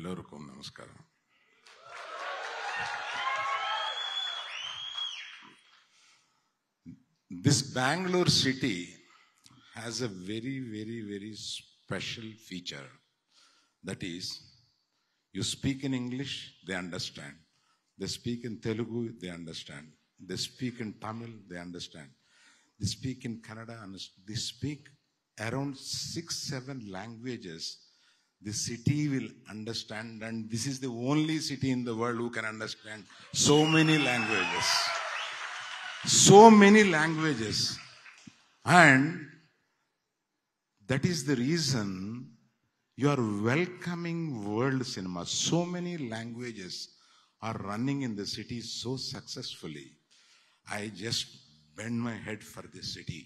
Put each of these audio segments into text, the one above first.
ಎಲ್ಲರಿಗೂ ನಮಸ್ಕಾರ. This Bangalore city has a very, very, very special feature. That is, you speak in English, they understand. They speak in Telugu, they understand. They speak in Tamil, they understand. They speak in Kannada, they speak around 6-7 languages. The city will understand, and this is the only city in the world who can understand so many languages. So many languages. And that is the reason you are welcoming world cinema. So many languages are running in the city so successfully. I just bend my head for this city.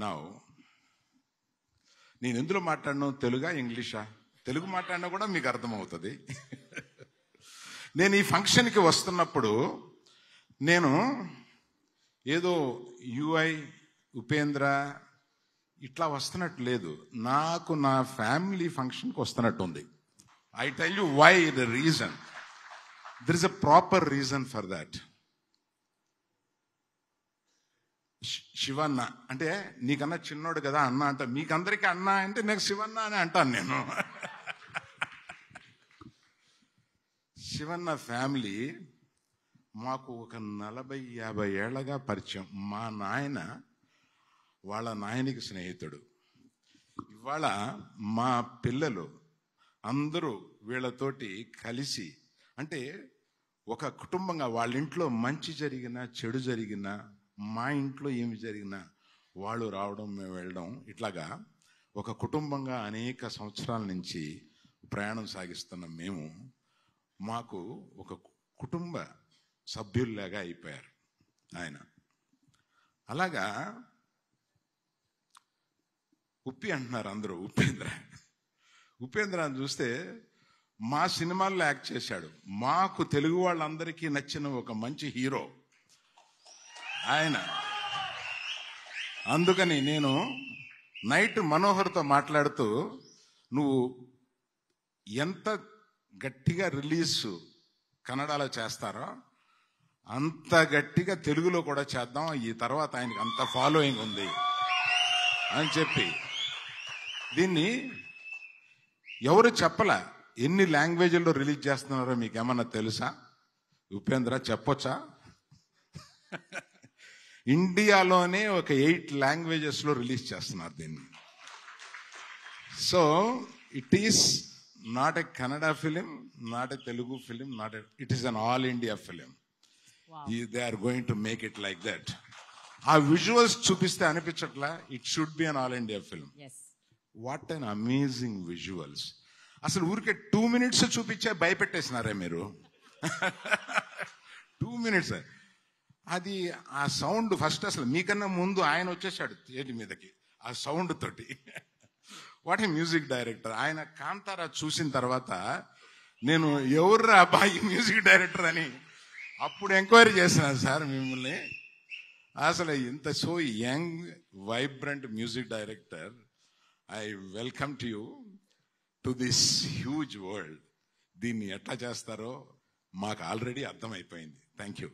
Now, నేను ఎందులో మాట్లాడను, తెలుగా ఇంగ్లీషా? తెలుగు మాట్లాడినా కూడా మీకు అర్థమవుతుంది. నేను ఈ ఫంక్షన్కి వస్తున్నప్పుడు నేను ఏదో యుఐ ఉపేంద్ర ఇట్లా వస్తున్నట్టు లేదు, నాకు నా ఫ్యామిలీ ఫంక్షన్కి వస్తున్నట్టు ఉంది. I tell you why the reason. There is a proper reason for that. Shivanna అంటే నీకన్నా చిన్నోడు కదా అన్న అంట, మీకందరికీ అన్న అంటే నాకు శివన్న అని అంటాను నేను. శివన్న ఫ్యామిలీ మాకు ఒక 40-50 ఏళ్లగా పరిచయం. మా నాయన వాళ్ళ నాయనికి స్నేహితుడు. ఇవాళ మా పిల్లలు అందరూ వీళ్ళతోటి కలిసి, అంటే ఒక కుటుంబంగా వాళ్ళ ఇంట్లో మంచి జరిగినా చెడు జరిగినా, మా ఇంట్లో ఏమి జరిగినా వాళ్ళు రావడం మేము వెళ్ళడం, ఇట్లాగా ఒక కుటుంబంగా అనేక సంవత్సరాల నుంచి ప్రయాణం సాగిస్తున్నాం మేము. మాకు ఒక కుటుంబ సభ్యుల్లాగా అయిపోయారు ఆయన. అలాగా ఉప్పి అంటున్నారు అందరూ, ఉపేంద్ర అని చూస్తే మా సినిమాల్లో యాక్ట్ చేశాడు. మాకు తెలుగు వాళ్ళందరికీ నచ్చిన ఒక మంచి హీరో ఆయన. అందుకని నేను నైట్ మనోహర్తో మాట్లాడుతూ, నువ్వు ఎంత గట్టిగా రిలీజ్ కన్నడలో చేస్తారో అంత గట్టిగా తెలుగులో కూడా చేద్దాం, ఈ తర్వాత ఆయనకి అంత ఫాలోయింగ్ ఉంది అని చెప్పి, దీన్ని ఎవరు చెప్పలే. ఎన్ని లాంగ్వేజ్ల్లో రిలీజ్ చేస్తున్నారో మీకు ఏమన్నా తెలుసా? ఉపేంద్ర చెప్పొచ్చా? ఇండియాలోనే ఒక 8 లాంగ్వేజెస్లో రిలీజ్ చేస్తున్నారు దీన్ని. So it is not a Kannada film, not a Telugu film, it is an all India film. They are going to make it like that. ఆ విజువల్స్ చూపిస్తే అనిపించట్లా it should be an all India film. What an amazing visuals. అసలు ఊరికే 2 minutes చూపించే భయపెట్టేసినారే మీరు. 2 minutes. అది ఆ sound first, అసలు మీకన్నా ముందు ఆయన వచ్చేసాడు చేతి మీదకి ఆ సౌండ్ తోటి. What a music director. ఆయన కాంతారా చూసిన తర్వాత నేను ఎవర్రా అబ్బాయి మ్యూజిక్ డైరెక్టర్ అని అప్పుడు ఎంక్వైరీ చేసినాను సార్ మిమ్మల్ని. అసలు ఇంత so young vibrant music director, I welcome to you to this huge world. దీన్ని ఎట్లా చేస్తారో మాకు ఆల్రెడీ అర్థమైపోయింది. Thank you.